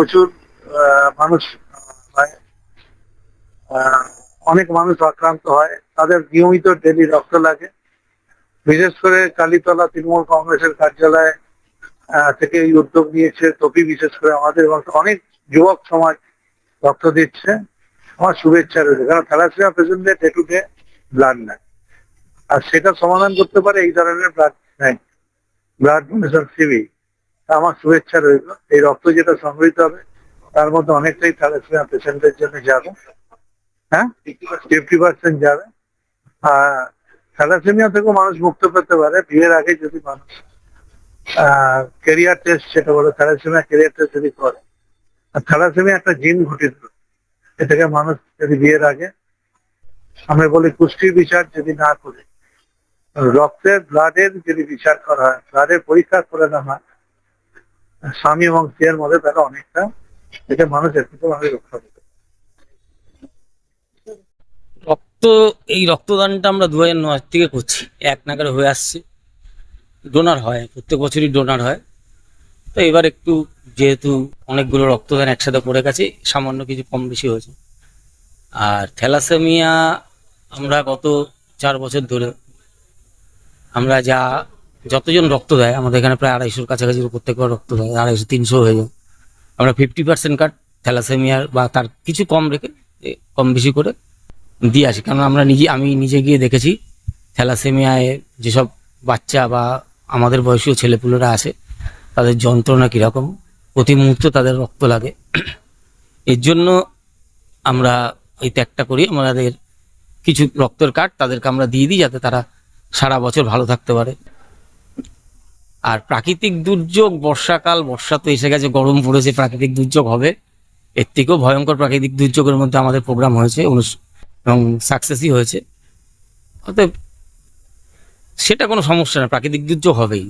প্রচুর মানুষ হয়, অনেক মানুষ আক্রান্ত হয়, তাদের নিয়মিত ডেলি রক্ত লাগে। বিশেষ করে কালীতলা তৃণমূল কংগ্রেসের কার্যালয় থেকে এই উদ্যোগ নিয়েছে টপি, বিশেষ করে আমাদের এবং অনেক যুবক সমাজ রক্ত দিচ্ছে। আমার শুভেচ্ছা রয়েছে, কারণ থ্যালাসেমিয়া পেশেন্টদের ডে টু ডে ব্লাড নেয়, আর সেটা সমাধান করতে পারে এই ধরনের ব্লাড নেয়, ব্লাড ডোনেশন শিবির। আমার শুভেচ্ছা রইল। এই রক্ত যেটা সংগৃহীত হবে তার মধ্যে অনেকটাই থ্যালাসেমিয়া পেশেন্টদের জন্য যাবে। হ্যাঁ, 50% যাবে। আর থ্যালাসেমিয়া থেকেও মানুষ মুক্ত পেতে পারে বিয়ের আগে যদি মানুষ ক্যারিয়ার টেস্ট, সেটা বলে থ্যালাসেমিয়া ক্যারিয়ার টেস্ট যদি করে। আর থ্যালাসেমিয়া একটা জিন ঘটিত, এ থেকে মানুষ যদি বিয়ের আগে, আমরা বলি পুষ্টির বিচার যদি না করে রক্তের ব্লাডের যদি বিচার করা হয়, ব্লাডের পরীক্ষা করে না হয় স্বামী এবং স্ত্রীর মধ্যে, তাহলে অনেকটা এটা মানুষ একটু ভাবে রক্ষা পেতে। রক্ত, এই রক্তদানটা আমরা 2009 থেকে করছি, এক নাগারে হয়ে আসছে। ডোনার হয়, প্রত্যেক বছরই ডোনার হয়। তো এবার একটু যেহেতু অনেকগুলো রক্তদান একসাথে পড়ে গেছে, সামান্য কিছু কম বেশি হয়েছে। আর থ্যালাসেমিয়া আমরা গত 4 বছর ধরে আমরা যতজন রক্ত দেয়, আমাদের এখানে প্রায় 250-র কাছাকাছি প্রত্যেকবার রক্ত দেয়, 250-300 হয়ে যায়। আমরা 50% কার্ড থ্যালাসেমিয়ার বা তার কিছু কম রেখে, কম বেশি করে দিয়ে আসি। কারণ আমি নিজে গিয়ে দেখেছি থ্যালাসেমিয়ায় যেসব বাচ্চা বা আমাদের বয়সীয় ছেলেপুলেরা আসে, তাদের যন্ত্রণা কীরকম, প্রতি মুহূর্তে তাদের রক্ত লাগে। এর জন্য আমরা এই ত্যাগটা করি, আমাদের কিছু রক্তের কার্ড তাদেরকে আমরা দিয়ে দিই, যাতে তারা সারা বছর ভালো থাকতে পারে। আর প্রাকৃতিক দুর্যোগ, বর্ষাকাল, বর্ষা তো এসে গেছে, গরম পড়েছে, প্রাকৃতিক দুর্যোগ হবে। এর থেকেও ভয়ঙ্কর প্রাকৃতিক দুর্যোগের মধ্যে আমাদের প্রোগ্রাম হয়েছে এবং সাকসেসই হয়েছে। অতএব সেটা কোনো সমস্যা না, প্রাকৃতিক দুর্যোগ হবেই,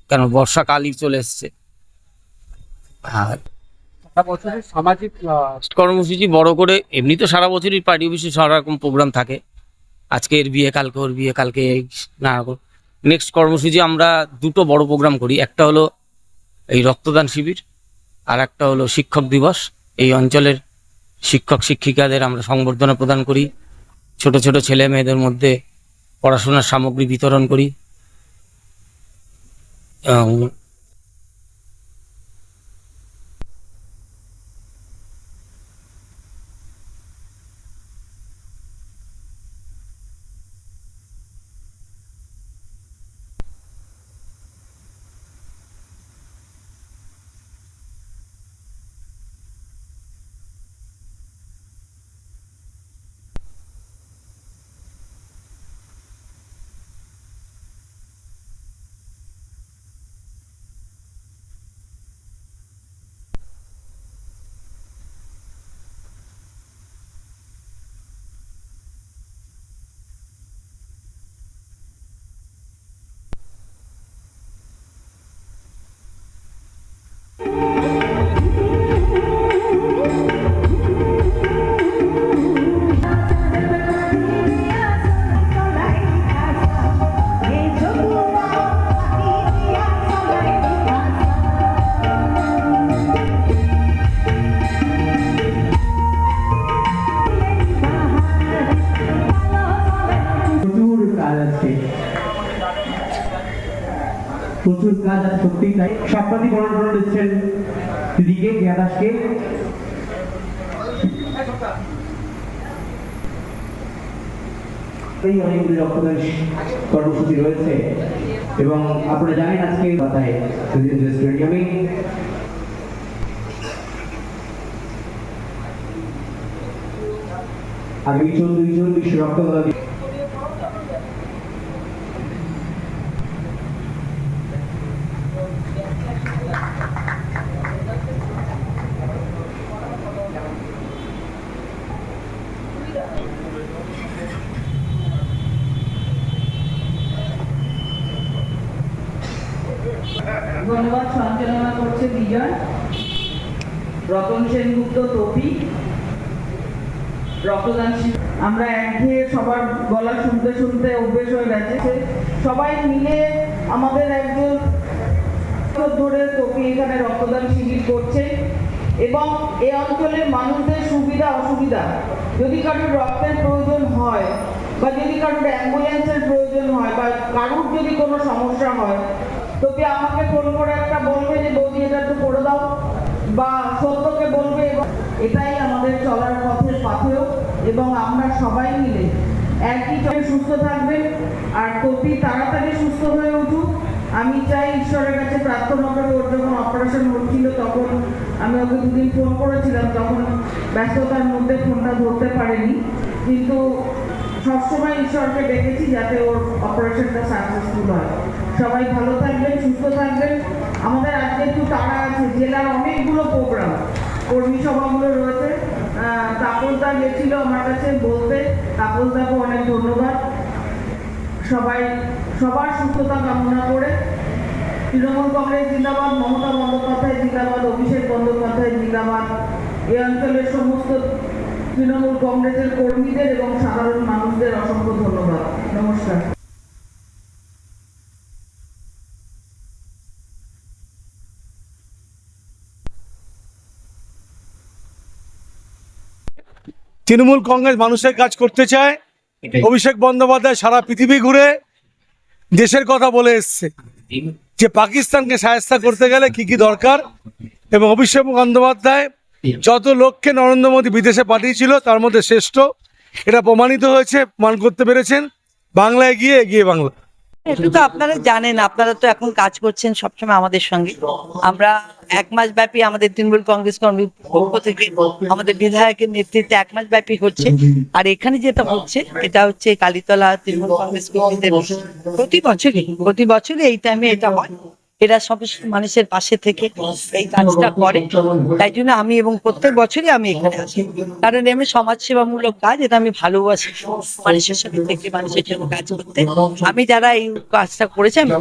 কারণ বর্ষাকালই চলে এসছে। আর বছরের সামাজিক কর্মসূচি বড় করে, এমনি তো সারা বছরই পার্টি অফিসে সারা রকম প্রোগ্রাম থাকে। আজকে এর বিয়ে, কালকে ওর বিয়ে, কালকে নানা রকম। নেক্সট কর্মসূচি আমরা 2টো বড় প্রোগ্রাম করি। একটা হলো এই রক্তদান শিবির, আর একটা হলো শিক্ষক দিবস। এই অঞ্চলের শিক্ষক শিক্ষিকাদের আমরা সংবর্ধনা প্রদান করি, ছোট ছোট ছেলে মেয়েদের মধ্যে পড়াশোনার সামগ্রী বিতরণ করি। প্রচুর কাজ আছে, সত্যি তাই। সপ্তাহে বড় দিচ্ছেন দিদিকে, কেয়া দাসকে। অনেকগুলি রক্তদান কর্মসূচি রয়েছে এবং আপনারা জানেন আজকে কথায় স্টেডিয়ামে আগামী 14 জুন বিশ্ব রক্তদান। ধন্যবাদ সঞ্চালনা করছে বিজয়, রতন সেনগুপ্ত, টপি। রক্তদান আমরা একঘেয়ে সবার গলা শুনতে শুনতে অভ্যেস হয়ে গেছে। সবাই মিলে আমাদের একজন ধরে টপি এখানে রক্তদান শিবির করছে। এবং এই অঞ্চলের মানুষদের সুবিধা অসুবিধা, যদি কারোর রক্তের প্রয়োজন হয় বা যদি কারোর অ্যাম্বুলেন্সের প্রয়োজন হয় বা কারোর যদি কোনো সমস্যা হয়, তোকে আমাকে ফোন করে একটা বলবে যে বৌদি এটা একটু করে দাও, বা সত্যকে বলবে। এটাই আমাদের চলার পথের পাথেয় এবং আমরা সবাই মিলে একই চলে সুস্থ থাকবেন আর তোপি তাড়াতাড়ি সুস্থ হয়ে উঠুক। আমি চাই ঈশ্বরের কাছে প্রার্থনা করে, ওর যখন অপারেশন হচ্ছিল তখন আমি ওকে দুদিন ফোন করেছিলাম, তখন ব্যস্ততার মধ্যে ফোনটা ধরতে পারেনি, কিন্তু সবসময় ঈশ্বরকে ডেকেছি যাতে ওর অপারেশনটা সাকসেসফুল হয়। সবাই ভালো থাকবেন, সুস্থ থাকবেন। আমাদের আজকে একটু তাড়া আছে, জেলার অনেকগুলো প্রোগ্রাম, কর্মী সভাগুলো রয়েছে। তাপসদা গেছিল আমার কাছে বলতে, তাপসদাকে অনেক ধন্যবাদ। সবাই সবার সুস্থতা কামনা করে তৃণমূল কংগ্রেস জিন্দাবাদ, মমতা বন্দ্যোপাধ্যায় জিন্দাবাদ, অভিষেক বন্দ্যোপাধ্যায় জিন্দাবাদ। এই অঞ্চলের সমস্ত তৃণমূল কংগ্রেসের কর্মীদের এবং সাধারণ মানুষদের অসংখ্য ধন্যবাদ। নমস্কার। তৃণমূল কংগ্রেস মানুষের কাজ করতে চায়। অভিষেক বন্দ্যোপাধ্যায় সারা পৃথিবী ঘুরে দেশের কথা বলে এসছে যে পাকিস্তানকে সাহায্য করতে গেলে কি কি দরকার, এবং অভিষেক বন্দ্যোপাধ্যায় যত লোককে নরেন্দ্র মোদী বিদেশে পাঠিয়েছিল তার মধ্যে শ্রেষ্ঠ। এটা প্রমাণিত হয়েছে, প্রমাণ করতে পেরেছেন। বাংলায় গিয়ে এগিয়ে বাংলা। এটা তো আপনারা জানেন, আপনারা তো এখন কাজ করছেন সবসময় আমাদের সঙ্গে। আমরা 1 মাস ব্যাপী আমাদের তৃণমূল কংগ্রেস কর্মীর পক্ষ থেকে আমাদের বিধায়কের নেতৃত্বে 1 মাস ব্যাপী হচ্ছে। আর এখানে যেটা হচ্ছে এটা হচ্ছে কালীতলা তৃণমূল কংগ্রেস কর্মীদের প্রতি বছরই এই টাইমে এটা হয়। এরা সব মানুষের পাশে থেকে এই কাজটা করে, তাই জন্য আমি এবং প্রত্যেক বছরই আমি এখানে আসি, কারণ আমি সমাজসেবামূলক কাজ, এটা আমি ভালোবাসি, মানুষের সাথে থেকে মানুষের জন্য কাজ করতে। আমি যারা এই কাজটা করেছে আমি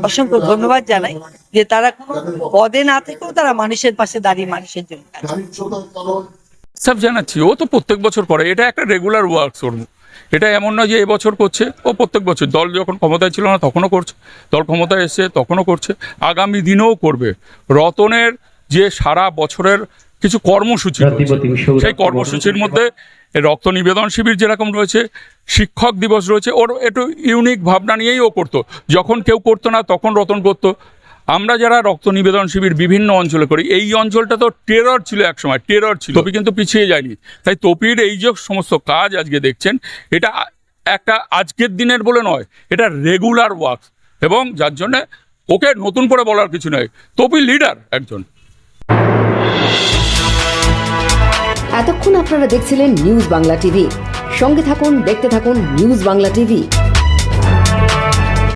অসংখ্য ধন্যবাদ জানাই, যে তারা কোনো পদে না থেকেও তারা মানুষের পাশে দাঁড়িয়ে মানুষের জন্য কাজ করে। সব জানাচ্ছি, ও তো প্রত্যেক বছর করে, এটা একটা রেগুলার ওয়ার্ক ওর। এটা এমন নয় যে এবছর করছে, ও প্রত্যেক বছর, দল যখন ক্ষমতায় ছিল না তখনও করছে, দল ক্ষমতায় এসছে তখনও করছে, আগামী দিনেও করবে। রতনের যে সারা বছরের কিছু কর্মসূচি রয়েছে, সেই কর্মসূচির মধ্যে রক্ত নিবেদন শিবির যেরকম রয়েছে, শিক্ষক দিবস রয়েছে, ওর একটু ইউনিক ভাবনা নিয়েই ও করতো। যখন কেউ করতো না তখন রতন করতো। আমরা যারা রক্ত নিবেদন শিবির বিভিন্ন অঞ্চলে করি, এই অঞ্চলটা তো টেরর ছিল, একসময় টেরর ছিল, তপি কিন্তু পিছিয়ে যায়নি। তাই তপির এই যে সমস্ত কাজ আজকে দেখছেন, এটা একটা আজকের দিনের বলে নয়, এটা রেগুলার ওয়ার্ক, এবং যার জন্যে ওকে নতুন করে বলার কিছু নয়, তপি লিডার একজন। এতক্ষণ আপনারা দেখছিলেন নিউজ বাংলা টিভি। সঙ্গে থাকুন, দেখতে থাকুন নিউজ বাংলা টিভি।